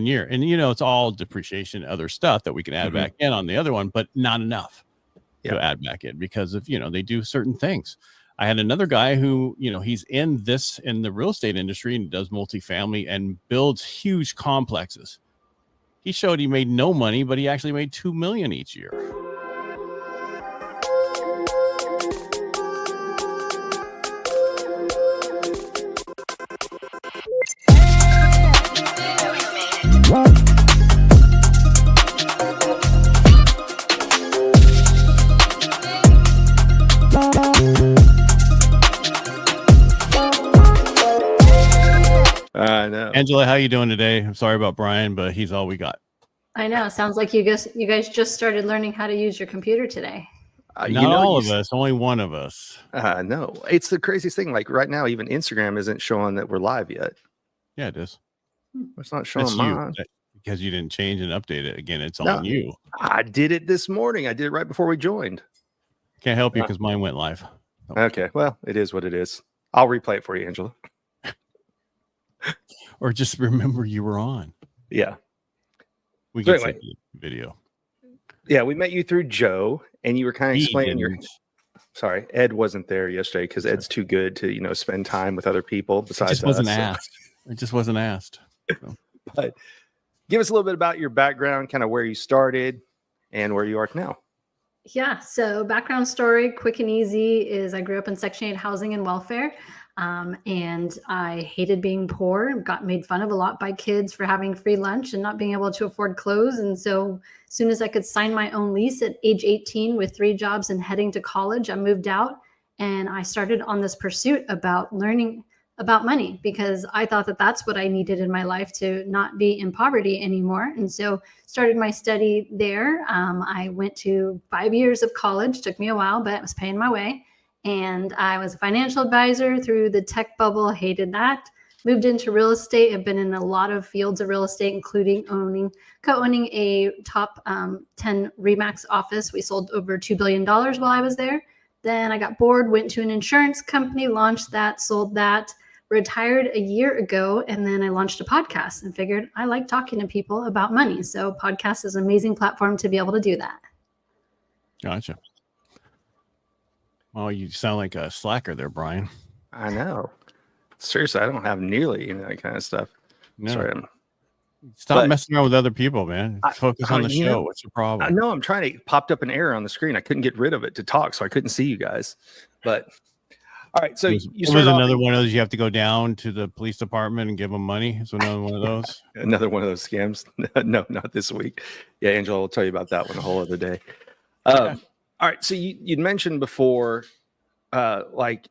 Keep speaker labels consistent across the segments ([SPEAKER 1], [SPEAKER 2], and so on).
[SPEAKER 1] year. And, it's all depreciation, other stuff that we can add back in on the other one, but not enough to add back in because of, they do certain things. I had another guy who, he's in the real estate industry and does multifamily and builds huge complexes. He showed he made no money, but he actually made $2 million each year.
[SPEAKER 2] I know.
[SPEAKER 1] Angela, how you doing today? I'm sorry about Brian, but he's all we got.
[SPEAKER 3] I know. Sounds like you guys just started learning how to use your computer today.
[SPEAKER 1] Not all of us, only one of us.
[SPEAKER 2] No, it's the craziest thing. Like right now, even Instagram isn't showing that we're live yet.
[SPEAKER 1] Yeah, it is.
[SPEAKER 2] It's not showing mine.
[SPEAKER 1] Because you didn't change and update it. Again, it's on you.
[SPEAKER 2] I did it this morning. I did it right before we joined.
[SPEAKER 1] Can't help you because mine went live.
[SPEAKER 2] Okay, well, it is what it is. I'll replay it for you, Angela.
[SPEAKER 1] Or just remember you were on.
[SPEAKER 2] Yeah.
[SPEAKER 1] We can take the video.
[SPEAKER 2] Yeah, we met you through Joe, and you were kind of explaining Sorry, Ed wasn't there yesterday because Ed's too good to, spend time with other people besides us.
[SPEAKER 1] It just wasn't asked. So.
[SPEAKER 2] But give us a little bit about your background, kind of where you started and where you are now.
[SPEAKER 3] Yeah, so background story, quick and easy, is I grew up in Section 8 housing and welfare. And I hated being poor, got made fun of a lot by kids for having free lunch and not being able to afford clothes. And so as soon as I could sign my own lease at age 18 with 3 jobs and heading to college, I moved out and I started on this pursuit about learning about money because I thought that that's what I needed in my life to not be in poverty anymore. And so started my study there. I went to 5 years of college, took me a while, but I was paying my way. And I was a financial advisor through the tech bubble, hated that. Moved into real estate, have been in a lot of fields of real estate, including co-owning a top 10 RE/MAX office. We sold over $2 billion while I was there. Then I got bored, went to an insurance company, launched that, sold that, retired a year ago. And then I launched a podcast and figured I like talking to people about money. So podcast is an amazing platform to be able to do that.
[SPEAKER 1] Gotcha. Well, you sound like a slacker there, Brian.
[SPEAKER 2] I know. Seriously, I don't have nearly any of that kind of stuff. No. Sorry.
[SPEAKER 1] Stop messing around with other people, man. Focus on the show. What's your problem?
[SPEAKER 2] I know I'm trying to popped up an error on the screen. I couldn't get rid of it to talk, so I couldn't see you guys. But all right, so
[SPEAKER 1] you was another one of those you have to go down to the police department and give them money. So another one of those.
[SPEAKER 2] Another one of those scams. No, not this week. Yeah, Angela will tell you about that one a whole other day. All right, so you'd mentioned before, like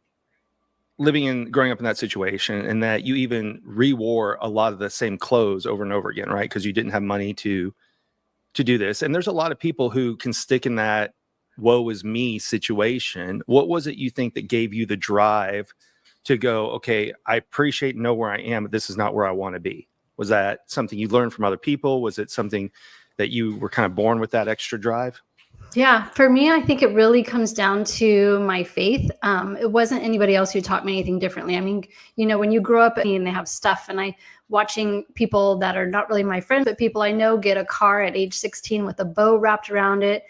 [SPEAKER 2] growing up in that situation, and that you even re-wore a lot of the same clothes over and over again, right? Because you didn't have money to do this. And there's a lot of people who can stick in that woe is me situation. What was it you think that gave you the drive to go, okay, I appreciate and know where I am, but this is not where I want to be? Was that something you learned from other people? Was it something that you were kind of born with that extra drive?
[SPEAKER 3] Yeah, for me, I think it really comes down to my faith. It wasn't anybody else who taught me anything differently. I mean, when you grow up and they have stuff, and watching people that are not really my friends, but people I know get a car at age 16 with a bow wrapped around it,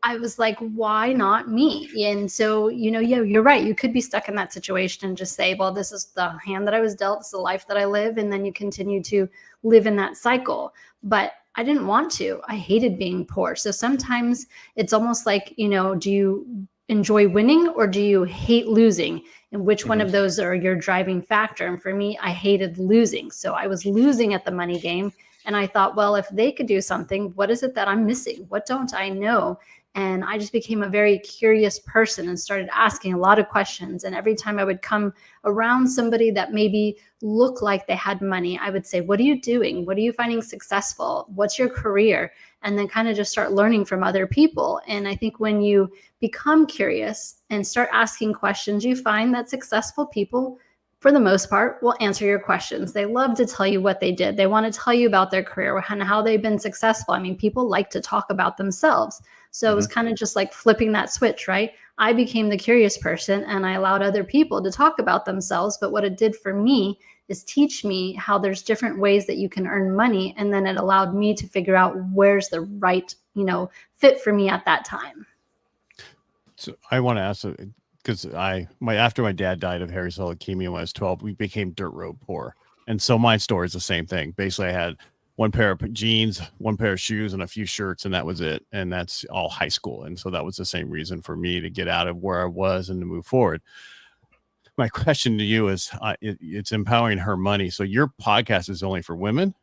[SPEAKER 3] I was like, why not me? And so, yeah, you're right. You could be stuck in that situation and just say, well, this is the hand that I was dealt. It's the life that I live. And then you continue to live in that cycle. But I didn't want to. I hated being poor. So sometimes it's almost like, do you enjoy winning or do you hate losing? And which one of those are your driving factor? And for me, I hated losing. So I was losing at the money game. And I thought, well, if they could do something, what is it that I'm missing? What don't I know? And I just became a very curious person and started asking a lot of questions. And every time I would come around somebody that maybe looked like they had money, I would say, what are you doing? What are you finding successful? What's your career? And then kind of just start learning from other people. And I think when you become curious and start asking questions, you find that successful people, for the most part, will answer your questions. They love to tell you what they did. They want to tell you about their career and how they've been successful. I mean, people like to talk about themselves. So it was kind of just like flipping that switch, right? I became the curious person and I allowed other people to talk about themselves. But what it did for me is teach me how there's different ways that you can earn money. And then it allowed me to figure out where's the right, fit for me at that time.
[SPEAKER 1] So I want to ask, because after my dad died of hairy cell leukemia when I was 12, we became dirt road poor. And so my story is the same thing. Basically, I had one pair of jeans, one pair of shoes, and a few shirts, and that was it. And that's all high school. And so that was the same reason for me to get out of where I was and to move forward. My question to you is, it's empowering her money. So your podcast is only for women?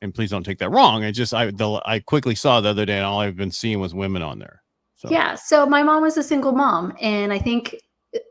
[SPEAKER 1] And please don't take that wrong. I quickly saw the other day, and all I've been seeing was women on there. So.
[SPEAKER 3] Yeah. So my mom was a single mom. And I think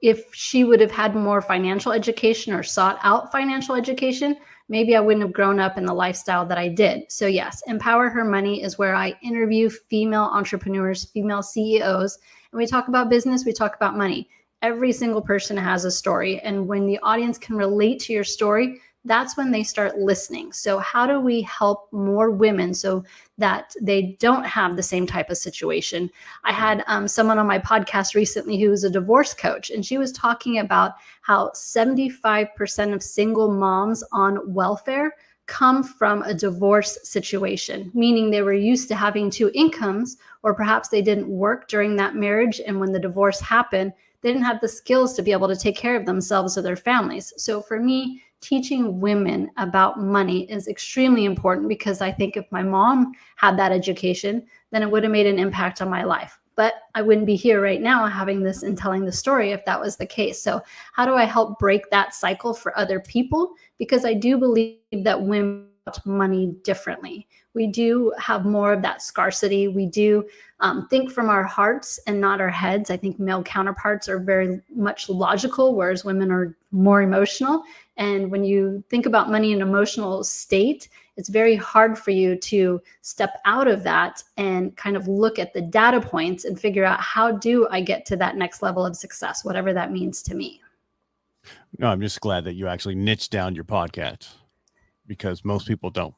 [SPEAKER 3] if she would have had more financial education or sought out financial education, maybe I wouldn't have grown up in the lifestyle that I did. So yes, Empower Her Money is where I interview female entrepreneurs, female CEOs, and we talk about business, we talk about money. Every single person has a story. And when the audience can relate to your story, that's when they start listening. So how do we help more women so that they don't have the same type of situation? I had someone on my podcast recently who was a divorce coach, and she was talking about how 75% of single moms on welfare come from a divorce situation, meaning they were used to having two incomes, or perhaps they didn't work during that marriage. And when the divorce happened, they didn't have the skills to be able to take care of themselves or their families. So for me, teaching women about money is extremely important, because I think if my mom had that education, then it would have made an impact on my life. But I wouldn't be here right now having this and telling the story if that was the case. So how do I help break that cycle for other people? Because I do believe that women want money differently. We do have more of that scarcity. We do think from our hearts and not our heads. I think male counterparts are very much logical, whereas women are more emotional. And when you think about money in an emotional state, it's very hard for you to step out of that and kind of look at the data points and figure out, how do I get to that next level of success, whatever that means to me.
[SPEAKER 1] No, I'm just glad that you actually niched down your podcast, because most people don't.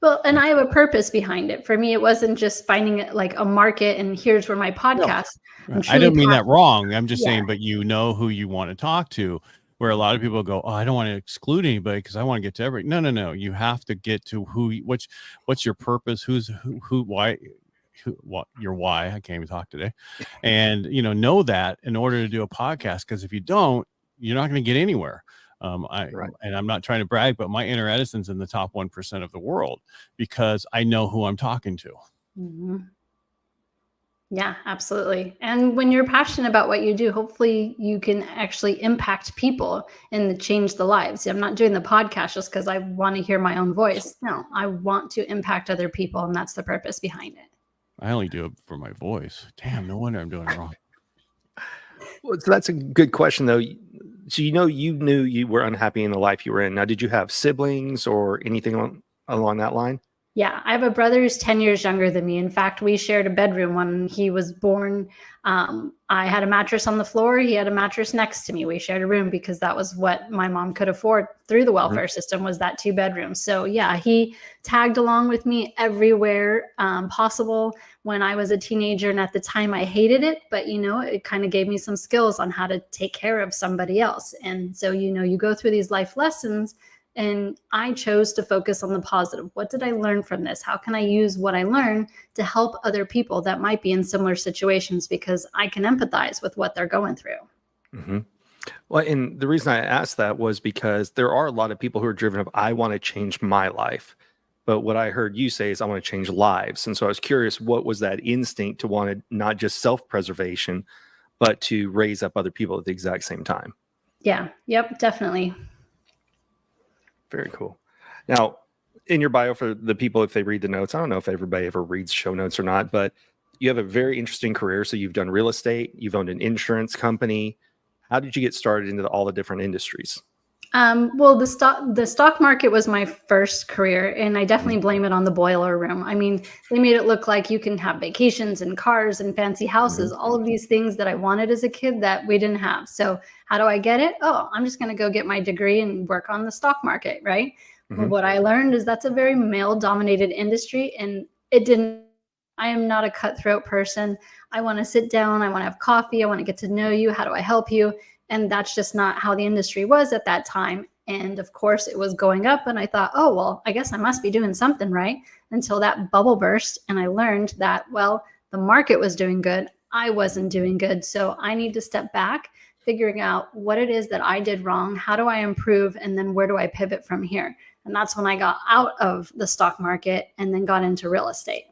[SPEAKER 3] Well, and I have a purpose behind it. For me, it wasn't just finding it like a market and here's where my podcast.
[SPEAKER 1] No, I don't mean that wrong. I'm just saying, but you know who you want to talk to, where a lot of people go, oh, I don't want to exclude anybody because I want to get to every. No. You have to get to what's your purpose, why, what your why. I can't even talk today. And, know that in order to do a podcast, because if you don't, you're not going to get anywhere. And I'm not trying to brag, but my inner Edison's in the top 1% of the world, because I know who I'm talking to.
[SPEAKER 3] Mm-hmm. Yeah, absolutely. And when you're passionate about what you do, hopefully you can actually impact people and change the lives. I'm not doing the podcast just because I want to hear my own voice. No, I want to impact other people, and that's the purpose behind it.
[SPEAKER 1] I only do it for my voice. Damn, no wonder I'm doing it wrong.
[SPEAKER 2] Well, so that's a good question, though. So you knew you were unhappy in the life you were in. Now, did you have siblings or anything along that line?
[SPEAKER 3] Yeah, I have a brother who's 10 years younger than me. In fact, we shared a bedroom when he was born. I had a mattress on the floor. He had a mattress next to me. We shared a room because that was what my mom could afford through the welfare system, was that 2 bedrooms. So yeah, he tagged along with me everywhere possible when I was a teenager. And at the time I hated it, but it kind of gave me some skills on how to take care of somebody else. And so, you go through these life lessons. And I chose to focus on the positive. What did I learn from this? How can I use what I learned to help other people that might be in similar situations? Because I can empathize with what they're going through.
[SPEAKER 2] Mm-hmm. Well, and the reason I asked that was because there are a lot of people who are driven up, I want to change my life. But what I heard you say is I want to change lives. And so I was curious, what was that instinct to want to not just self-preservation, but to raise up other people at the exact same time?
[SPEAKER 3] Yeah. Yep. Definitely.
[SPEAKER 2] Very cool. Now, in your bio, for the people, if they read the notes, I don't know if everybody ever reads show notes or not, but you have a very interesting career. So you've done real estate, you've owned an insurance company. How did you get started into all the different industries?
[SPEAKER 3] Well, the stock market was my first career, and I definitely blame it on the boiler room. I mean, they made it look like you can have vacations and cars and fancy houses, all of these things that I wanted as a kid that we didn't have. So how do I get it? Oh, I'm just going to go get my degree and work on the stock market, right? Well, what I learned is that's a very male-dominated industry, and it didn't I am not a cutthroat person. I want to sit down. I want to have coffee. I want to get to know you. How do I help you? And that's just not how the industry was at that time. And of course, it was going up. And I thought, oh, well, I guess I must be doing something right, until that bubble burst. And I learned that, well, the market was doing good. I wasn't doing good. So I need to step back, figuring out what it is that I did wrong. How do I improve? And then where do I pivot from here? And that's when I got out of the stock market and then got into real estate.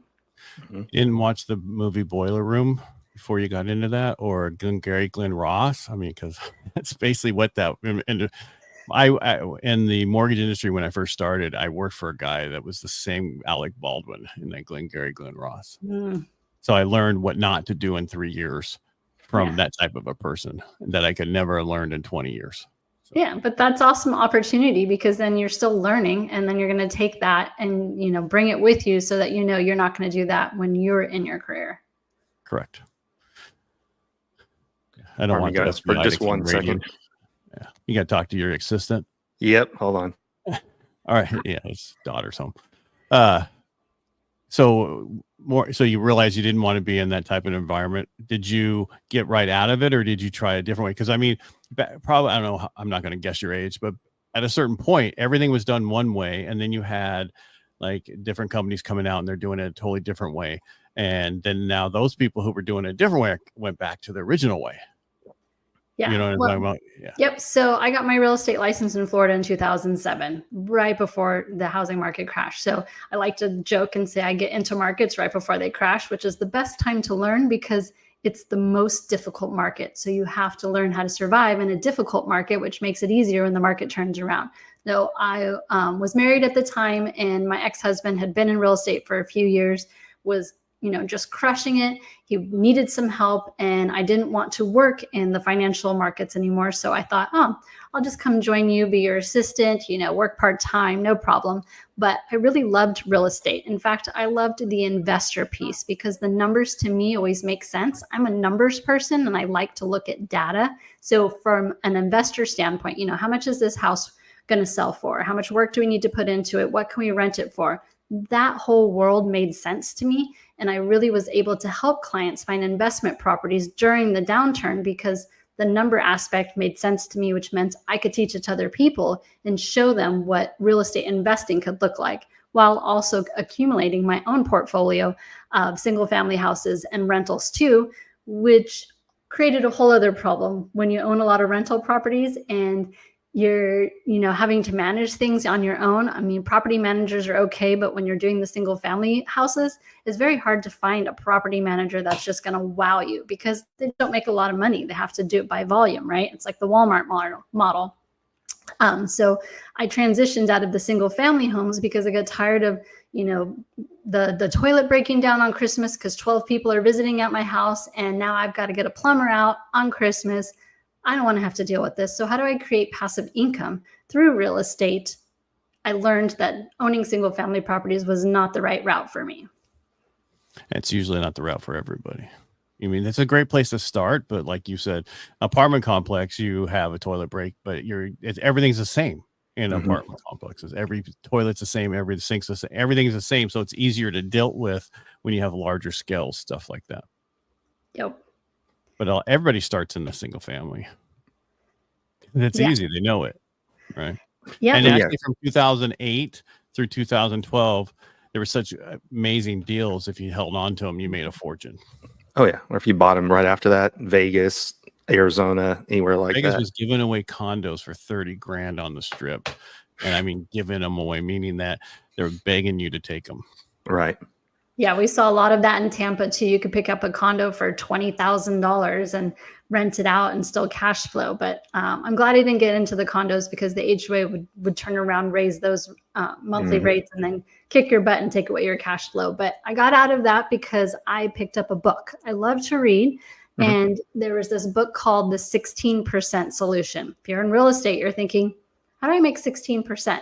[SPEAKER 1] You didn't watch the movie Boiler Room before you got into that, or Glenn Ross? I mean, because that's basically what that. And I in the mortgage industry, when I first started, I worked for a guy that was the same Alec Baldwin in that Glenn Ross. So I learned what not to do in 3 years from that type of a person that I could never have learned in 20 years. So.
[SPEAKER 3] Yeah, but that's awesome opportunity, because then you're still learning, and then you're going to take that and, you know, bring it with you so that, you know, you're not going to do that when you're in your career.
[SPEAKER 1] Correct. I don't want
[SPEAKER 2] to for just 1 second.
[SPEAKER 1] Yeah. You got to talk to your assistant.
[SPEAKER 2] Yep. Hold on.
[SPEAKER 1] All right. Yeah. His daughter's home. So you realized you didn't want to be in that type of environment. Did you get right out of it, or did you try a different way? Because I mean, probably, I don't know, I'm not going to guess your age, but at a certain point, everything was done one way, and then you had like different companies coming out and they're doing it a totally different way. And then now those people who were doing it a different way went back to the original way.
[SPEAKER 3] Yeah.
[SPEAKER 1] You know what I'm talking about? Yeah.
[SPEAKER 3] Yep. So I got my real estate license in Florida in 2007, right before the housing market crashed. So I like to joke and say I get into markets right before they crash, which is the best time to learn, because it's the most difficult market. So you have to learn how to survive in a difficult market, which makes it easier when the market turns around. So I was married at the time, and my ex-husband had been in real estate for a few years, was, you know, just crushing it. He needed some help, and I didn't want to work in the financial markets anymore. So I thought, I'll just come join you, be your assistant, you know, work part-time, no problem. But I really loved real estate. In fact, I loved the investor piece, because the numbers to me always make sense. I'm a numbers person, and I like to look at data. So from an investor standpoint, you know, how much is this house going to sell for? How much work do we need to put into it? What can we rent it for? That whole world made sense to me. And I really was able to help clients find investment properties during the downturn, because the number aspect made sense to me, which meant I could teach it to other people and show them what real estate investing could look like, while also accumulating my own portfolio of single family houses and rentals too, which created a whole other problem when you own a lot of rental properties and you're, you know, having to manage things on your own. I mean, property managers are okay, but when you're doing the single family houses, it's very hard to find a property manager that's just going to wow you, because they don't make a lot of money. They have to do it by volume, right? It's like the Walmart model. So I transitioned out of the single family homes because I got tired of, you know, the toilet breaking down on Christmas because 12 people are visiting at my house, and now I've got to get a plumber out on Christmas. I don't want to have to deal with this. So how do I create passive income through real estate? I learned that owning single family properties was not the right route for me.
[SPEAKER 1] It's usually not the route for everybody. I mean, it's a great place to start, but like you said, apartment complex, you have a toilet break, but everything's the same in apartment complexes. Every toilet's the same, every sink's the same, everything's the same. So it's easier to deal with when you have larger scale stuff like that.
[SPEAKER 3] Yep.
[SPEAKER 1] But everybody starts in the single family. It's easy. They know it, right?
[SPEAKER 3] Yeah.
[SPEAKER 1] And actually from 2008 through 2012, there were such amazing deals. If you held on to them, you made a fortune.
[SPEAKER 2] Oh, yeah. Or if you bought them right after that, Vegas, Arizona, anywhere like
[SPEAKER 1] Vegas
[SPEAKER 2] that.
[SPEAKER 1] was giving away condos for $30,000 on the strip. And I mean, giving them away, meaning that they're begging you to take them.
[SPEAKER 2] Right.
[SPEAKER 3] Yeah, we saw a lot of that in Tampa too. You could pick up a condo for $20,000 and rent it out and still cash flow. But I'm glad I didn't get into the condos, because the HOA would turn around, raise those monthly rates, and then kick your butt and take away your cash flow. But I got out of that because I picked up a book. I love to read. And there was this book called The 16% Solution. If you're in real estate, you're thinking, how do I make 16%?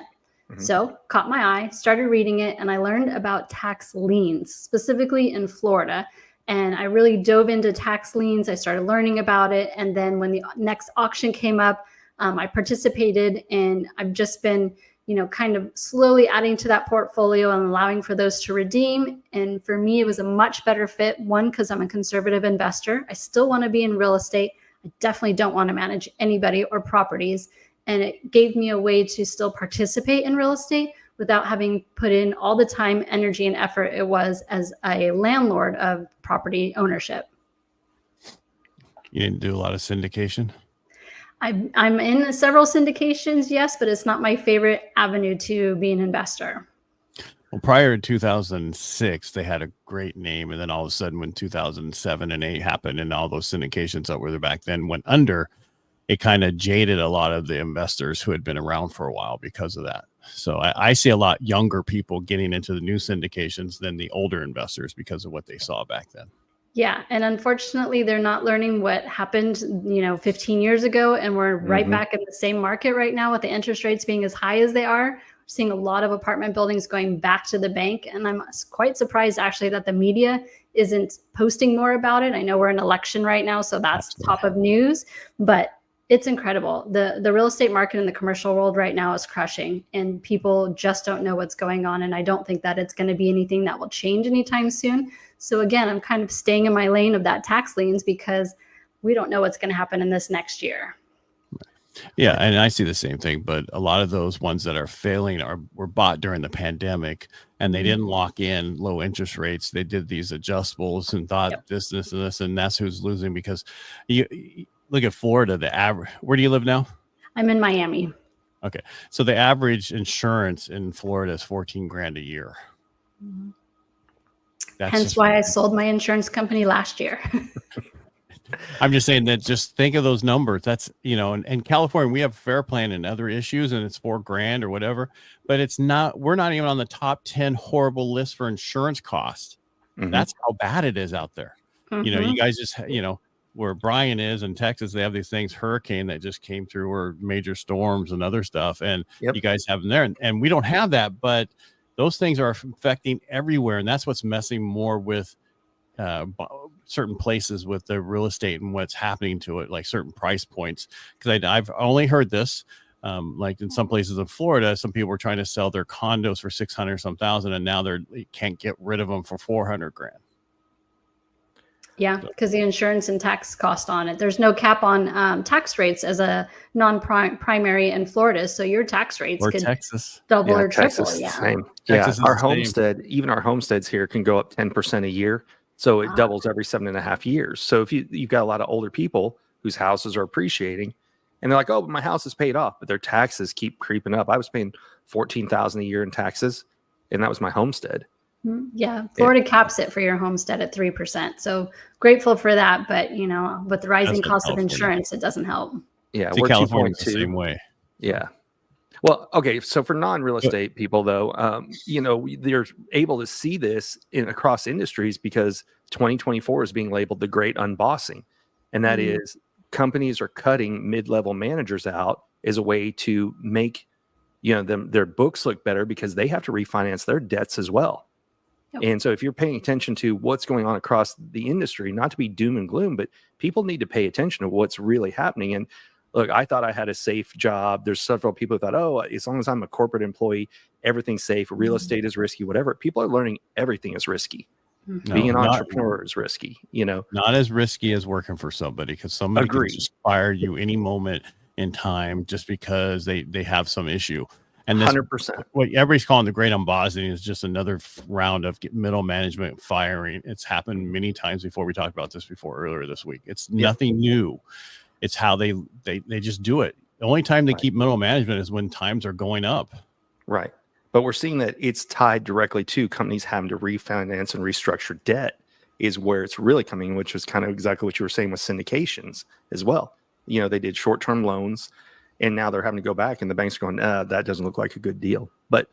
[SPEAKER 3] So caught my eye, started reading it, and I learned about tax liens, specifically in Florida. And I really dove into tax liens. I started learning about it. And then when the next auction came up, I participated, and I've just been, kind of slowly adding to that portfolio and allowing for those to redeem. And for me, it was a much better fit. One, because I'm a conservative investor. I still want to be in real estate. I definitely don't want to manage anybody or properties. And it gave me a way to still participate in real estate without having put in all the time, energy, and effort it was as a landlord of property ownership.
[SPEAKER 1] You didn't do a lot of syndication?
[SPEAKER 3] I'm in several syndications, yes, but it's not my favorite avenue to be an investor.
[SPEAKER 1] Well, prior to 2006, they had a great name. And then all of a sudden, when 2007 and 8 happened and all those syndications that were there back then went under, it kind of jaded a lot of the investors who had been around for a while because of that. So I see a lot younger people getting into the new syndications than the older investors because of what they saw back then.
[SPEAKER 3] Yeah. And unfortunately, they're not learning what happened, 15 years ago. And we're right back in the same market right now with the interest rates being as high as they are. We're seeing a lot of apartment buildings going back to the bank. And I'm quite surprised, actually, that the media isn't posting more about it. I know we're in election right now, so that's top of news. But it's incredible. The real estate market in the commercial world right now is crushing, and people just don't know what's going on. And I don't think that it's going to be anything that will change anytime soon. So again, I'm kind of staying in my lane of that tax liens because we don't know what's going to happen in this next year.
[SPEAKER 1] Yeah, and I see the same thing, but a lot of those ones that are failing were bought during the pandemic, and they didn't lock in low interest rates. They did these adjustables and thought this, and that's who's losing. Because you look at Florida, the average. Where do you live now?
[SPEAKER 3] I'm in Miami.
[SPEAKER 1] Okay, so the average insurance in Florida is $14,000 a year.
[SPEAKER 3] Mm-hmm. Hence why I sold my insurance company last year.
[SPEAKER 1] I'm just saying that, just think of those numbers. That's, in California, we have fair plan and other issues, and it's $4,000 or whatever, but we're not even on the top 10 horrible list for insurance costs. Mm-hmm. That's how bad it is out there. Mm-hmm. You guys just, where Brian is in Texas, they have these things, hurricane that just came through, or major storms and other stuff. And you guys have them there, and we don't have that, but those things are affecting everywhere. And that's what's messing more with certain places with the real estate and what's happening to it, like certain price points. Because I've only heard this, like in some places in Florida, some people were trying to sell their condos for 600 some thousand, and now they can't get rid of them for $400,000.
[SPEAKER 3] Yeah, because the insurance and tax cost on it. There's no cap on tax rates as a non-primary in Florida, so your tax rates could
[SPEAKER 2] Texas
[SPEAKER 3] double or triple.
[SPEAKER 2] Texas, same. Our homestead, even our homesteads here can go up 10% a year, so it doubles every 7.5 years. So if you've got a lot of older people whose houses are appreciating, and they're like, "Oh, but my house is paid off," but their taxes keep creeping up. I was paying $14,000 a year in taxes, and that was my homestead.
[SPEAKER 3] Yeah, Florida caps it for your homestead at 3%. So grateful for that, but with the rising cost of insurance, it doesn't help.
[SPEAKER 2] Yeah, we're
[SPEAKER 1] California the same way.
[SPEAKER 2] Yeah. Well, okay. So for non-real estate people, though, they're able to see this across industries because 2024 is being labeled the great unbossing, and that is companies are cutting mid-level managers out as a way to make their books look better because they have to refinance their debts as well. And so if you're paying attention to what's going on across the industry, not to be doom and gloom, but people need to pay attention to what's really happening. And look, I thought I had a safe job. There's several people who thought, oh, as long as I'm a corporate employee, everything's safe. Real estate is risky, whatever. People are learning everything is risky. Being an entrepreneur is risky,
[SPEAKER 1] Not as risky as working for somebody, because somebody can just fire you any moment in time just because they have some issue. And this,
[SPEAKER 2] 100%.
[SPEAKER 1] What everybody's calling the great unbossing is just another round of middle management firing. It's happened many times before. We talked about this earlier this week. It's nothing new. It's how they just do it. The only time they keep middle management is when times are going up.
[SPEAKER 2] Right. But we're seeing that it's tied directly to companies having to refinance and restructure debt is where it's really coming, which is kind of exactly what you were saying with syndications as well. They did short-term loans, and now they're having to go back, and the banks are going, that doesn't look like a good deal. But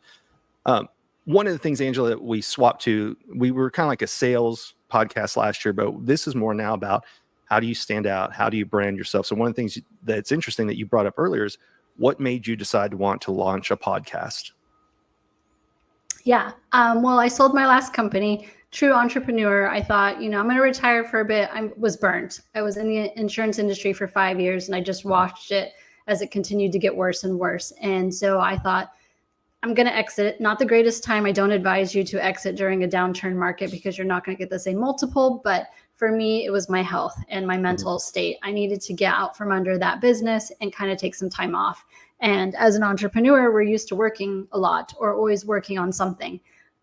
[SPEAKER 2] one of the things, Angela, that we swapped to, we were kind of like a sales podcast last year, but this is more now about how do you stand out? How do you brand yourself? So one of the things that's interesting that you brought up earlier is what made you decide to want to launch a podcast?
[SPEAKER 3] Yeah. Well, I sold my last company, true entrepreneur. I thought, I'm going to retire for a bit. I was burnt. I was in the insurance industry for 5 years, and I just watched it as it continued to get worse and worse. And so I thought I'm going to exit. Not the greatest time. I don't advise you to exit during a downturn market because you're not going to get the same multiple. But for me, it was my health and my mental state. I needed to get out from under that business and kind of take some time off. And as an entrepreneur, we're used to working a lot or always working on something.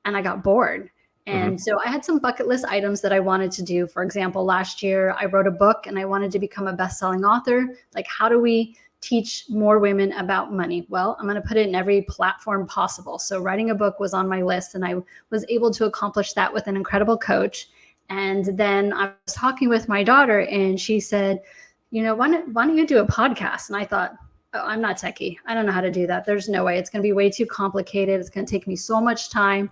[SPEAKER 3] And I got bored. And so I had some bucket list items that I wanted to do. For example, last year I wrote a book and I wanted to become a best-selling author. Like, how do we teach more women about money? Well, I'm going to put it in every platform possible. So writing a book was on my list, and I was able to accomplish that with an incredible coach. And then I was talking with my daughter and she said, why don't you do a podcast? And I thought, oh, I'm not techie. I don't know how to do that. There's no way. It's going to be way too complicated. It's going to take me so much time.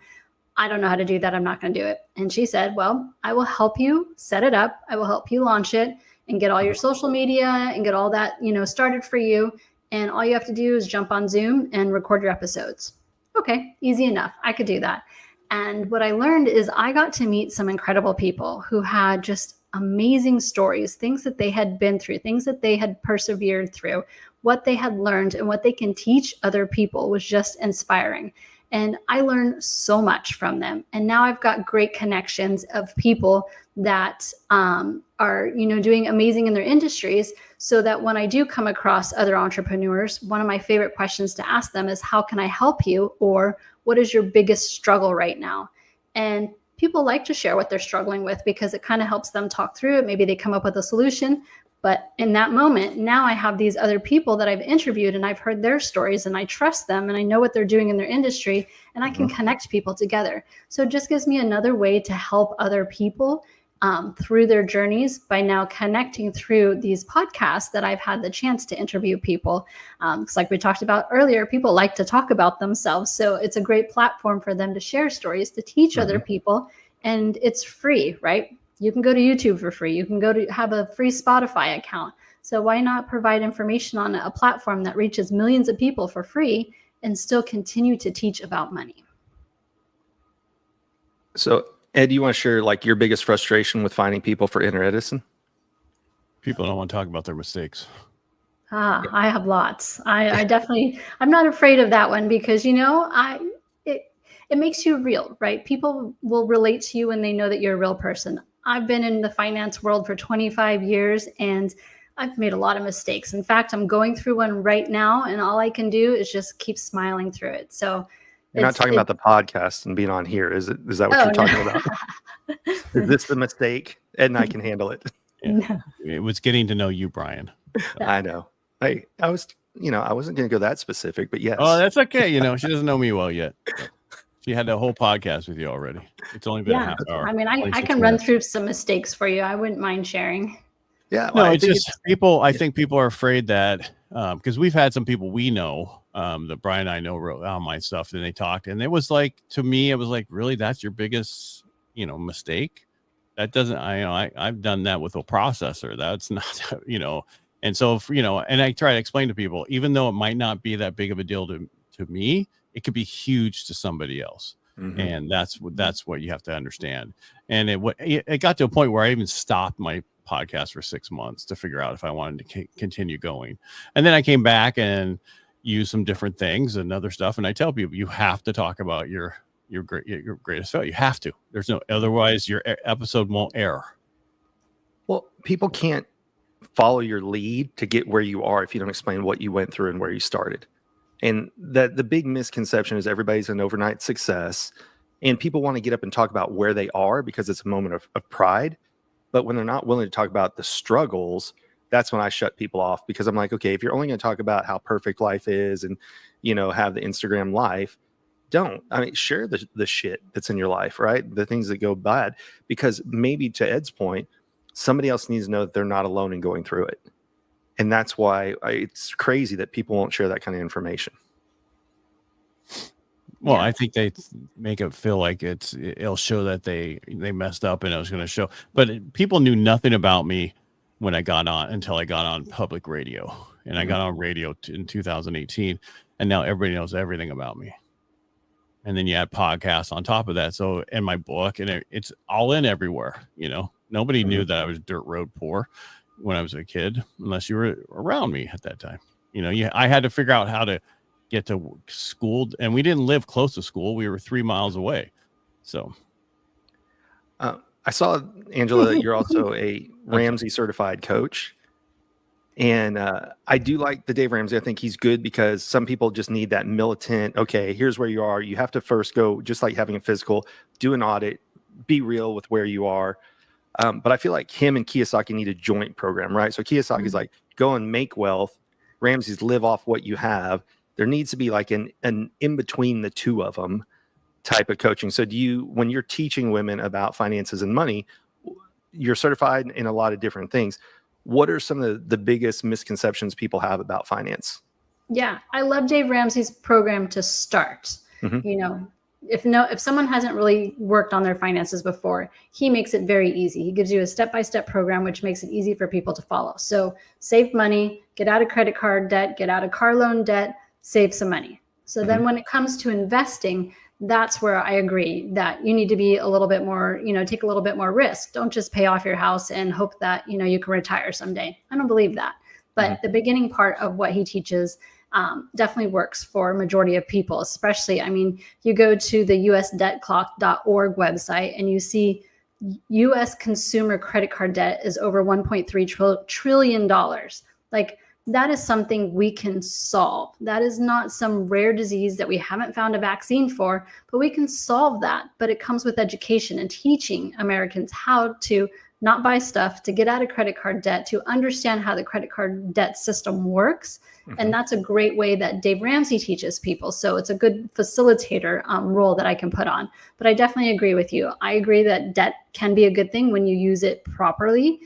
[SPEAKER 3] I don't know how to do that. I'm not going to do it. And she said, well, I will help you set it up. I will help you launch it and get all your social media and get all that, started for you. And all you have to do is jump on Zoom and record your episodes. Okay, easy enough. I could do that. And what I learned is I got to meet some incredible people who had just amazing stories, things that they had been through, things that they had persevered through, what they had learned and what they can teach other people was just inspiring. And I learned so much from them. And now I've got great connections of people that are, doing amazing in their industries, so that when I do come across other entrepreneurs, one of my favorite questions to ask them is, how can I help you? Or what is your biggest struggle right now? And people like to share what they're struggling with because it kind of helps them talk through it. Maybe they come up with a solution. But in that moment, now I have these other people that I've interviewed and I've heard their stories and I trust them and I know what they're doing in their industry and I can connect people together. So it just gives me another way to help other people through their journeys by now connecting through these podcasts that I've had the chance to interview people. Because like we talked about earlier, people like to talk about themselves. So it's a great platform for them to share stories, to teach other people, and it's free, right? You can go to YouTube for free. You can go to have a free Spotify account. So why not provide information on a platform that reaches millions of people for free and still continue to teach about money?
[SPEAKER 2] So, Ed, do you want to share like your biggest frustration with finding people for Inner Edison?
[SPEAKER 1] People don't want to talk about their mistakes.
[SPEAKER 3] I have lots. I definitely, I'm not afraid of that one because, it makes you real, right? People will relate to you when they know that you're a real person. I've been in the finance world for 25 years and I've made a lot of mistakes. In fact, I'm going through one right now and all I can do is just keep smiling through it. So
[SPEAKER 2] you're not talking about the podcast and being on here, is it? Is that what you're talking about? Is this the mistake? Ed and I can handle it.
[SPEAKER 1] Yeah. No. It was getting to know you, Brian.
[SPEAKER 2] I know. I was, I wasn't going to go that specific, but yes.
[SPEAKER 1] Oh, that's okay. She doesn't know me well yet. She had a whole podcast with you already. It's only been a half hour.
[SPEAKER 3] I mean, I can run through some mistakes for you. I wouldn't mind sharing.
[SPEAKER 2] Yeah.
[SPEAKER 1] Well, no, it's just people. I think people are afraid that because we've had some people we know that Brian and I know wrote on my stuff and they talked. And it was like, to me, it was like, really, that's your biggest, mistake? That doesn't, I've done that with a processor. That's not, and so, and I try to explain to people, even though it might not be that big of a deal to me, it could be huge to somebody else. And that's what you have to understand. And it got to a point where I even stopped my podcast for 6 months to figure out if I wanted to continue going. And then I came back and used some different things and other stuff. And I tell people, you have to talk about your greatest failure. You have to. There's no, otherwise your episode won't air.
[SPEAKER 2] Well, people can't follow your lead to get where you are if you don't explain what you went through and where you started. And that the big misconception is everybody's an overnight success and people want to get up and talk about where they are because it's a moment of pride. But when they're not willing to talk about the struggles, that's when I shut people off, because I'm like, okay, if you're only going to talk about how perfect life is and, have the Instagram life, don't. I mean, share the shit that's in your life, right? The things that go bad, because maybe to Ed's point, somebody else needs to know that they're not alone in going through it. And that's why it's crazy that people won't share that kind of information.
[SPEAKER 1] Well, I think they make it feel like it'll show that they messed up and it was going to show. But people knew nothing about me when I got on until I got on public radio. And I got on radio in 2018. And now everybody knows everything about me. And then you add podcasts on top of that. So in my book, and it's all in everywhere. Nobody knew that I was dirt road poor when I was a kid, unless you were around me at that time. I had to figure out how to get to school, and we didn't live close to school. We were 3 miles away. So
[SPEAKER 2] I saw, Angela, you're also a Ramsey certified coach. And I do like the Dave Ramsey. I think he's good because some people just need that militant, okay, here's where you are. You have to first go, just like having a physical, do an audit, be real with where you are. But I feel like him and Kiyosaki need a joint program, right? So Kiyosaki's like, go and make wealth. Ramsey's live off what you have. There needs to be like an in between the two of them type of coaching. So when you're teaching women about finances and money, you're certified in a lot of different things. What are some of the biggest misconceptions people have about finance?
[SPEAKER 3] Yeah, I love Dave Ramsey's program to start. You know, if someone hasn't really worked on their finances before, he makes it very easy. He gives you a step-by-step program, which makes it easy for people to follow. So save money, get out of credit card debt, get out of car loan debt, save some money. So then when it comes to investing, that's where I agree that you need to be a little bit more, take a little bit more risk. Don't just pay off your house and hope that, you can retire someday. I don't believe that. But the beginning part of what he teaches definitely works for a majority of people, especially, you go to the usdebtclock.org website and you see U.S. consumer credit card debt is over $1.3 trillion. Like, that is something we can solve. That is not some rare disease that we haven't found a vaccine for, but we can solve that. But it comes with education and teaching Americans how to not buy stuff, to get out of credit card debt, to understand how the credit card debt system works. And that's a great way that Dave Ramsey teaches people. So it's a good facilitator role that I can put on. But I definitely agree with you. I agree that debt can be a good thing when you use it properly.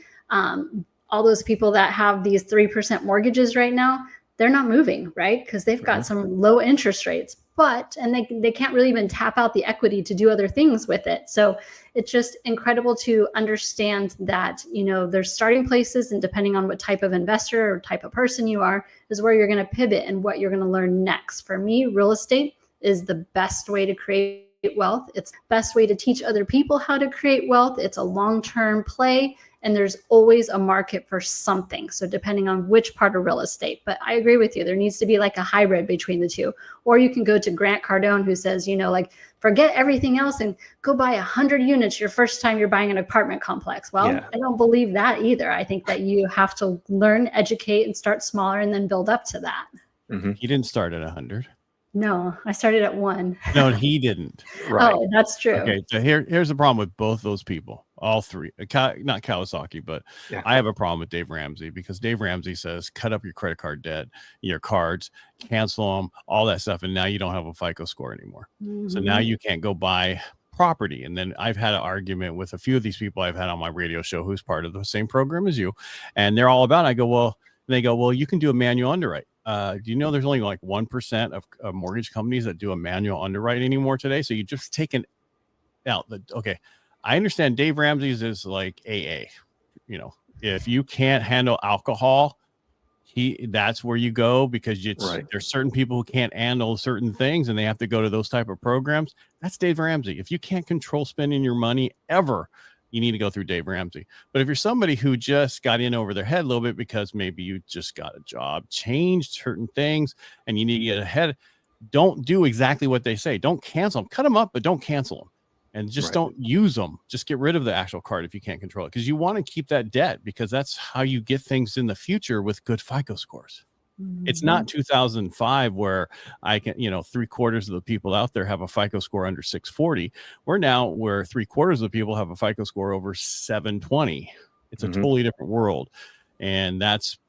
[SPEAKER 3] All those people that have these 3% mortgages right now, they're not moving, right? Because they've got some low interest rates, and they can't really even tap out the equity to do other things with it. So it's just incredible to understand that, there's starting places, and depending on what type of investor or type of person you are, is where you're going to pivot and what you're going to learn next. For me, real estate is the best way to create wealth. It's the best way to teach other people how to create wealth. It's a long-term play. And there's always a market for something. So depending on which part of real estate, but I agree with you. There needs to be like a hybrid between the two. Or you can go to Grant Cardone, who says, forget everything else and go buy 100 units your first time you're buying an apartment complex. Well, I don't believe that either. I think that you have to learn, educate, and start smaller and then build up to that.
[SPEAKER 1] He didn't start at 100.
[SPEAKER 3] No, I started at 1.
[SPEAKER 1] No, he didn't.
[SPEAKER 2] Right.
[SPEAKER 3] Oh, that's true.
[SPEAKER 1] Okay, so here's the problem with both those people, all three. Not Kawasaki, but I have a problem with Dave Ramsey because Dave Ramsey says cut up your credit card debt, your cards, cancel them, all that stuff, and now you don't have a FICO score anymore. So now you can't go buy property. And then I've had an argument with a few of these people I've had on my radio show who's part of the same program as you, and they're all about it. I go, well, and they go, well, you can do a manual underwrite. Do you know there's only like 1% of mortgage companies that do a manual underwrite anymore today? So you just taken out okay. I understand Dave Ramsey's is like AA. If you can't handle alcohol, that's where you go because there's certain people who can't handle certain things and they have to go to those type of programs. That's Dave Ramsey. If you can't control spending your money ever, you need to go through Dave Ramsey. But if you're somebody who just got in over their head a little bit because maybe you just got a job, changed certain things, and you need to get ahead, don't do exactly what they say. Don't cancel them. Cut them up, but don't cancel them. And just don't use them. Just get rid of the actual card if you can't control it because you want to keep that debt because that's how you get things in the future with good FICO scores. It's not 2005 where I can, 3/4 of the people out there have a FICO score under 640. We're now where 3/4 of the people have a FICO score over 720. It's a totally different world. And that's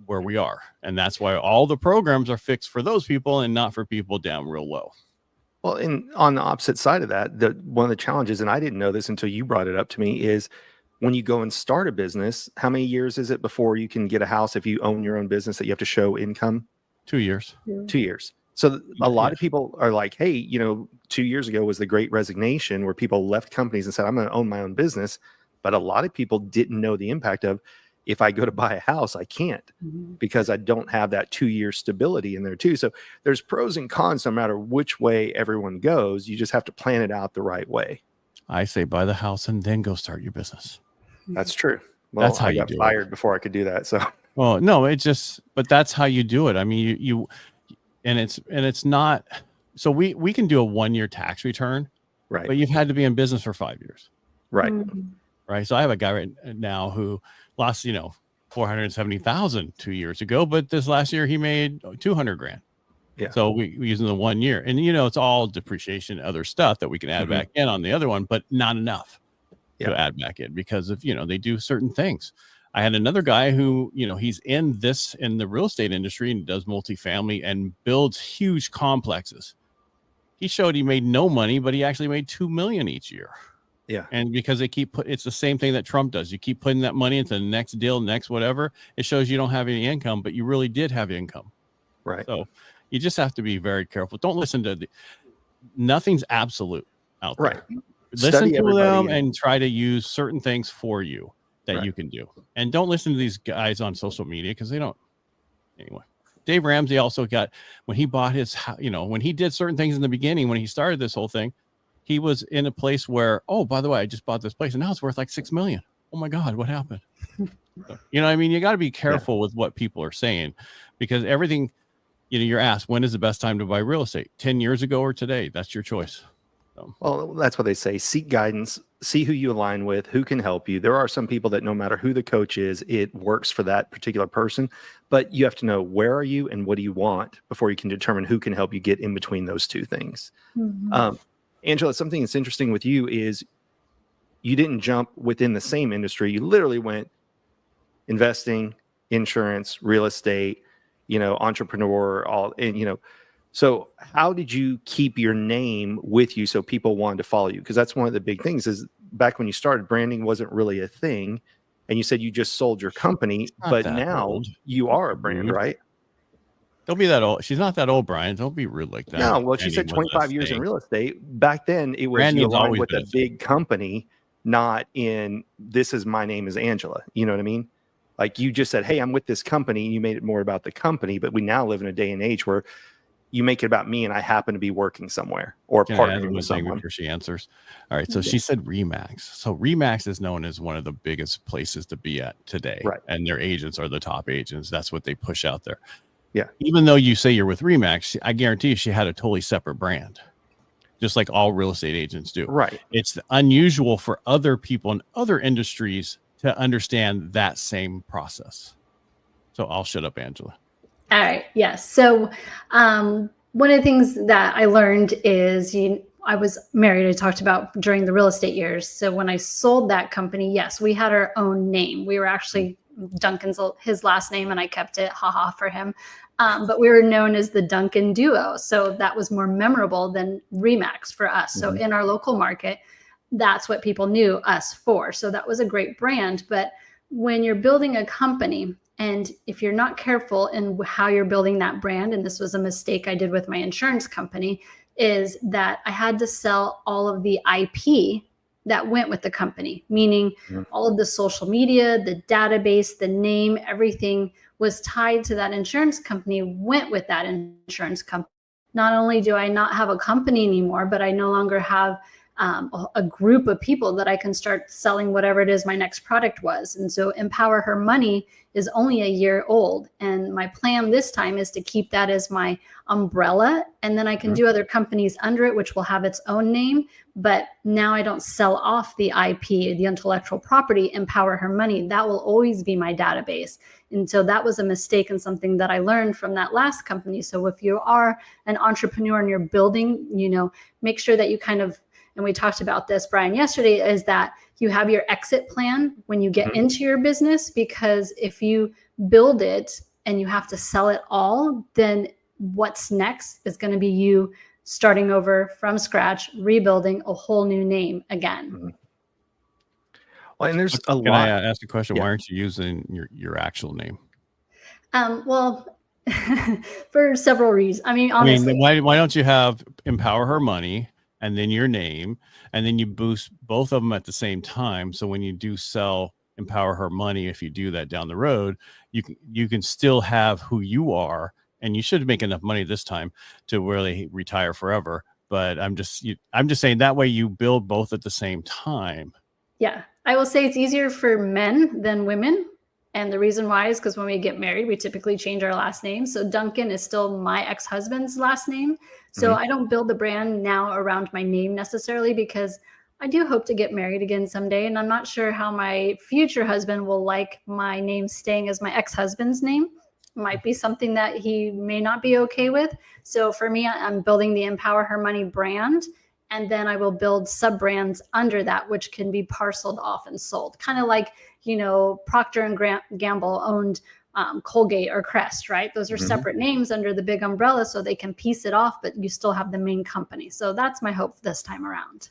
[SPEAKER 1] where we are. And that's why all the programs are fixed for those people and not for people down real low.
[SPEAKER 2] Well, and on the opposite side of that, one of the challenges, and I didn't know this until you brought it up to me, is when you go and start a business, how many years is it before you can get a house if you own your own business that you have to show income?
[SPEAKER 1] 2 years.
[SPEAKER 2] 2 years. So a lot of people are like, hey, 2 years ago was the Great Resignation where people left companies and said, I'm going to own my own business. But a lot of people didn't know the impact of if I go to buy a house, I can't because I don't have that 2-year stability in there too. So there's pros and cons no matter which way everyone goes. You just have to plan it out the right way.
[SPEAKER 1] I say buy the house and then go start your business.
[SPEAKER 2] That's true. Well,
[SPEAKER 1] that's how
[SPEAKER 2] I got fired before I could do that. So,
[SPEAKER 1] well, no, but that's how you do it. I mean, and it's not. So we can do a 1-year tax return,
[SPEAKER 2] Right.
[SPEAKER 1] but you've had to be in business for 5 years.
[SPEAKER 2] Right.
[SPEAKER 1] Right. So I have a guy right now who lost, 470,000 2 years ago, but this last year he made 200 grand.
[SPEAKER 2] Yeah.
[SPEAKER 1] So we're using the 1 year, and it's all depreciation, other stuff that we can add back in on the other one, but not enough to add back in because of, they do certain things. I had another guy who, he's in the real estate industry and does multifamily and builds huge complexes. He showed he made no money, but he actually made 2 million each year.
[SPEAKER 2] Yeah.
[SPEAKER 1] And because it's the same thing that Trump does. You keep putting that money into the next deal, next whatever. It shows you don't have any income, but you really did have income.
[SPEAKER 2] Right.
[SPEAKER 1] So you just have to be very careful. Don't listen to nothing's absolute out there.
[SPEAKER 2] Right.
[SPEAKER 1] Listen to them and try to use certain things for you that you can do. And don't listen to these guys on social media because they don't. Anyway, Dave Ramsey also got, when he bought his, when he did certain things in the beginning, when he started this whole thing, he was in a place where, oh, by the way, I just bought this place and now it's worth like $6 million. Oh my God, what happened? You got to be careful with what people are saying because everything, you're asked, when is the best time to buy real estate? 10 years ago or today? That's your choice. So.
[SPEAKER 2] Well, that's what they say. Seek guidance, see who you align with, who can help you. There are some people that no matter who the coach is, it works for that particular person, but you have to know where are you and what do you want before you can determine who can help you get in between those two things. Angela, something that's interesting with you is you didn't jump within the same industry. You literally went investing, insurance, real estate, entrepreneur, so how did you keep your name with you so people wanted to follow you? Because that's one of the big things is back when you started, branding wasn't really a thing. And you said you just sold your company, but now old. You are a brand, right?
[SPEAKER 1] Don't be that old. She's not that old, Brian. Don't be rude like that.
[SPEAKER 2] No, well, she said 25 years in real estate. Back then, it was you aligned with a big company, not in this is my name is Angela. You know what I mean? Like you just said, hey, I'm with this company. You made it more about the company, but we now live in a day and age where you make it about me and I happen to be working somewhere or partnering with someone.
[SPEAKER 1] Before she answers. All right. So she said Remax. So Remax is known as one of the biggest places to be at today.
[SPEAKER 2] Right.
[SPEAKER 1] And their agents are the top agents. That's what they push out there.
[SPEAKER 2] Yeah.
[SPEAKER 1] Even though you say you're with Remax, I guarantee you she had a totally separate brand, just like all real estate agents do.
[SPEAKER 2] Right.
[SPEAKER 1] It's unusual for other people in other industries to understand that same process. So I'll shut up, Angela.
[SPEAKER 3] All right. Yes. So one of the things that I learned is I was married. I talked about during the real estate years. So when I sold that company, yes, we had our own name. We were actually Duncan's his last name, and I kept it. Haha for him. But we were known as the Duncan Duo. So that was more memorable than Remax for us. So in our local market, that's what people knew us for. So that was a great brand. But when you're building a company, and if you're not careful in how you're building that brand, and this was a mistake I did with my insurance company, is that I had to sell all of the IP that went with the company, meaning all of the social media, the database, the name, everything was tied to that insurance company, went with that insurance company. Not only do I not have a company anymore, but I no longer have a group of people that I can start selling whatever it is my next product was. And so Empower Her Money is only a year old. And my plan this time is to keep that as my umbrella. And then I can do other companies under it, which will have its own name. But now I don't sell off the IP, the intellectual property, Empower Her Money. That will always be my database. And so that was a mistake and something that I learned from that last company. So if you are an entrepreneur and you're building, make sure that you kind of, and we talked about this, Brian, yesterday, is that you have your exit plan when you get into your business, because if you build it and you have to sell it all, then what's next is going to be you starting over from scratch, rebuilding a whole new name again.
[SPEAKER 2] Well, and there's a lot.
[SPEAKER 1] Can I ask a question? Yeah. Why aren't you using your actual name?
[SPEAKER 3] Well, for several reasons. I mean, honestly.
[SPEAKER 1] Why don't you have Empower Her Money and then your name, and then you boost both of them at the same time? So when you do sell Empower Her Money, if you do that down the road, you can still have who you are, and you should make enough money this time to really retire forever. But I'm just saying that way you build both at the same time.
[SPEAKER 3] Yeah, I will say it's easier for men than women. And the reason why is because when we get married, we typically change our last name. So Duncan is still my ex-husband's last name. So I don't build the brand now around my name necessarily, because I do hope to get married again someday. And I'm not sure how my future husband will like my name staying as my ex-husband's name. Might be something that he may not be okay with. So for me, I'm building the Empower Her Money brand. And then I will build sub brands under that, which can be parceled off and sold. Kind of like, Procter and Gamble owned Colgate or Crest, right? Those are separate names under the big umbrella, so they can piece it off, but you still have the main company. So that's my hope this time around.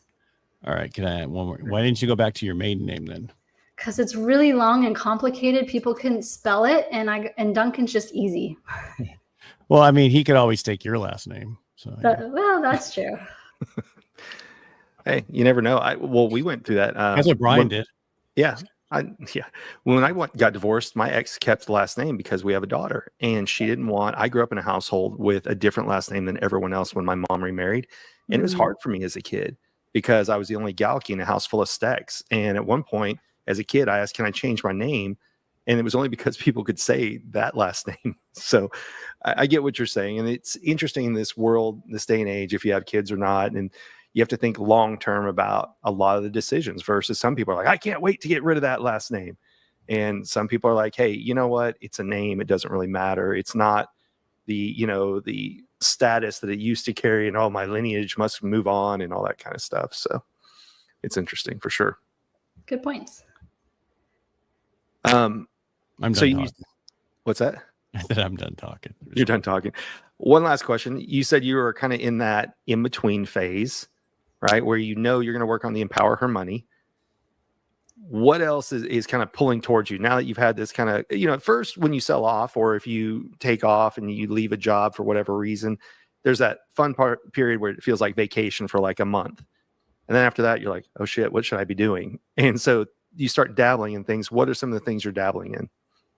[SPEAKER 1] All right. Can I add one more? Why didn't you go back to your maiden name then?
[SPEAKER 3] Because it's really long and complicated. People couldn't spell it, and Duncan's just easy.
[SPEAKER 1] Well, I mean, he could always take your last name. So
[SPEAKER 3] well, that's true.
[SPEAKER 2] Hey, you never know. We went through that.
[SPEAKER 1] That's what Brian did.
[SPEAKER 2] Yeah. When I got divorced, my ex kept the last name because we have a daughter, and she didn't want. I grew up in a household with a different last name than everyone else when my mom remarried, and it was hard for me as a kid because I was the only Galky in a house full of Stecks. And at one point, as a kid, I asked, "Can I change my name?" And it was only because people could say that last name. So I get what you're saying, and it's interesting in this world, this day and age, if you have kids or not, and you have to think long term about a lot of the decisions versus some people are like, I can't wait to get rid of that last name. And some people are like, hey, you know what? It's a name. It doesn't really matter. It's not the status that it used to carry, and my lineage must move on and all that kind of stuff. So it's interesting for sure.
[SPEAKER 3] Good points.
[SPEAKER 1] I'm done talking.
[SPEAKER 2] What's that?
[SPEAKER 1] I said I'm done talking.
[SPEAKER 2] You're done talking. One last question. You said you were kind of in that in-between phase, right? Where you're going to work on the Empower Her Money. What else is kind of pulling towards you now that you've had this kind of, at first when you sell off, or if you take off and you leave a job for whatever reason, there's that fun period where it feels like vacation for like a month. And then after that, you're like, oh shit, what should I be doing? And so you start dabbling in things. What are some of the things you're dabbling in?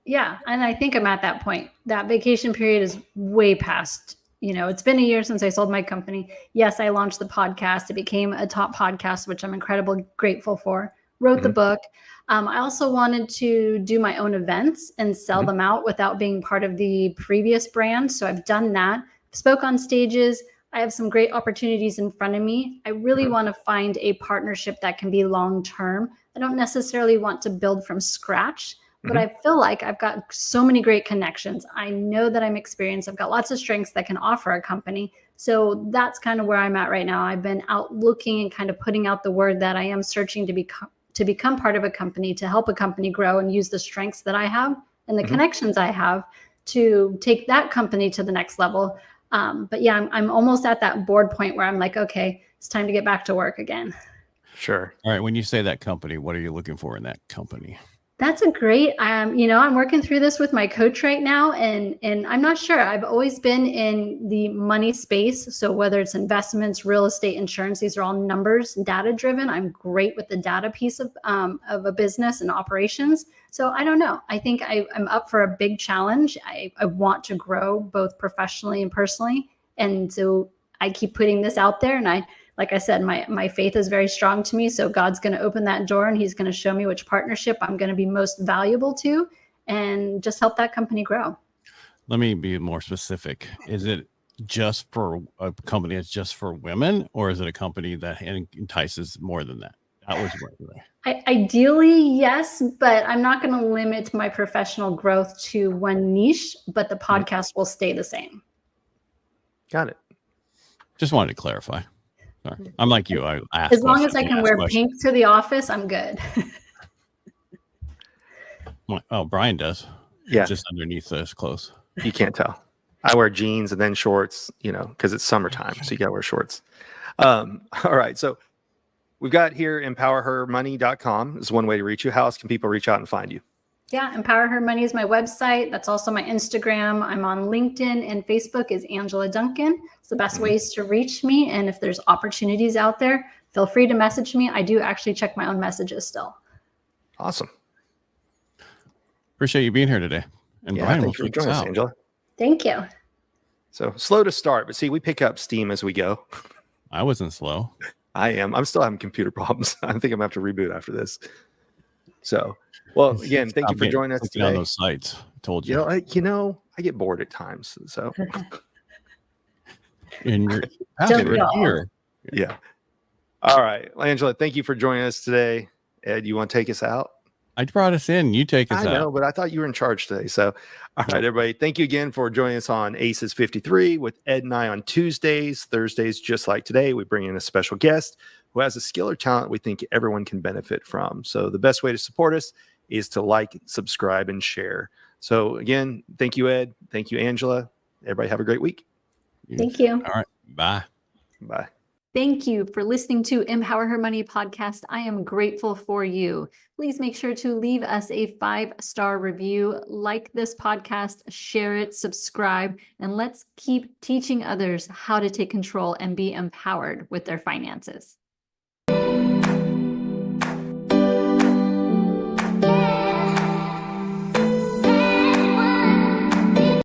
[SPEAKER 3] Yeah. And I think I'm at that point. That vacation period is way past. It's been a year since I sold my company. Yes, I launched the podcast. It became a top podcast, which I'm incredibly grateful for. Wrote the book. I also wanted to do my own events and sell them out without being part of the previous brand. So I've done that. Spoke on stages. I have some great opportunities in front of me. I really want to find a partnership that can be long-term. I don't necessarily want to build from scratch. But I feel like I've got so many great connections. I know that I'm experienced. I've got lots of strengths that can offer a company. So that's kind of where I'm at right now. I've been out looking and kind of putting out the word that I am searching to become part of a company, to help a company grow and use the strengths that I have and the connections I have to take that company to the next level. But yeah, I'm almost at that board point where I'm like, okay, it's time to get back to work again.
[SPEAKER 2] Sure.
[SPEAKER 1] All right. When you say that company, what are you looking for in that company?
[SPEAKER 3] That's a great, I'm working through this with my coach right now, and I'm not sure. I've always been in the money space. So whether it's investments, real estate, insurance, these are all numbers, data driven. I'm great with the data piece of a business and operations. So I don't know. I think I'm up for a big challenge. I want to grow both professionally and personally. And so I keep putting this out there, and like I said, my faith is very strong to me. So God's going to open that door, and he's going to show me which partnership I'm going to be most valuable to, and just help that company grow.
[SPEAKER 1] Let me be more specific. Is it just for a company that's just for women, or is it a company that entices more than that? That was right.
[SPEAKER 3] Ideally, yes, but I'm not going to limit my professional growth to one niche, but the podcast will stay the same.
[SPEAKER 2] Got it.
[SPEAKER 1] Just wanted to clarify. Sorry. I'm like you. I ask
[SPEAKER 3] as long as I can wear pink to the office, I'm good.
[SPEAKER 1] Oh, Brian does.
[SPEAKER 2] Yeah.
[SPEAKER 1] Just underneath those clothes.
[SPEAKER 2] You can't tell. I wear jeans and then shorts, because it's summertime. So you got to wear shorts. All right. So we've got here empowerhermoney.com is one way to reach you. How else can people reach out and find you?
[SPEAKER 3] Yeah, Empower Her Money is my website. That's also my Instagram. I'm on LinkedIn, and Facebook is Angela Duncan. It's the best ways to reach me. And if there's opportunities out there, feel free to message me. I do actually check my own messages still.
[SPEAKER 2] Awesome.
[SPEAKER 1] Appreciate you being here today. And Brian,
[SPEAKER 2] thanks for joining us, Angela.
[SPEAKER 3] Thank you.
[SPEAKER 2] So slow to start, but see, we pick up steam as we go.
[SPEAKER 1] I wasn't slow.
[SPEAKER 2] I am. I'm still having computer problems. I think I'm going to have to reboot after this. So, well, again, thank you
[SPEAKER 1] Stop
[SPEAKER 2] for joining us
[SPEAKER 1] clicking on
[SPEAKER 2] today.
[SPEAKER 1] those sites. I told you.
[SPEAKER 2] I get bored at times. So,
[SPEAKER 1] In your
[SPEAKER 3] Don't we
[SPEAKER 1] password
[SPEAKER 3] all?
[SPEAKER 1] here.
[SPEAKER 2] yeah. All right, Angela, thank you for joining us today. Ed, you want to take us out?
[SPEAKER 1] I brought us in. You take us
[SPEAKER 2] I know,
[SPEAKER 1] out.
[SPEAKER 2] but I thought you were in charge today. So, all right, everybody, thank you again for joining us on ACES53 with Ed and I on Tuesdays. Thursdays, just like today, we bring in a special guest who has a skill or talent we think everyone can benefit from. So, the best way to support us is to like, subscribe, and share. So, again, thank you, Ed. Thank you, Angela. Everybody have a great week.
[SPEAKER 3] Thank you.
[SPEAKER 1] All right. Bye.
[SPEAKER 2] Bye.
[SPEAKER 3] Thank you for listening to Empower Her Money podcast. I am grateful for you. Please make sure to leave us a 5-star review, like this podcast, share it, subscribe, and let's keep teaching others how to take control and be empowered with their finances.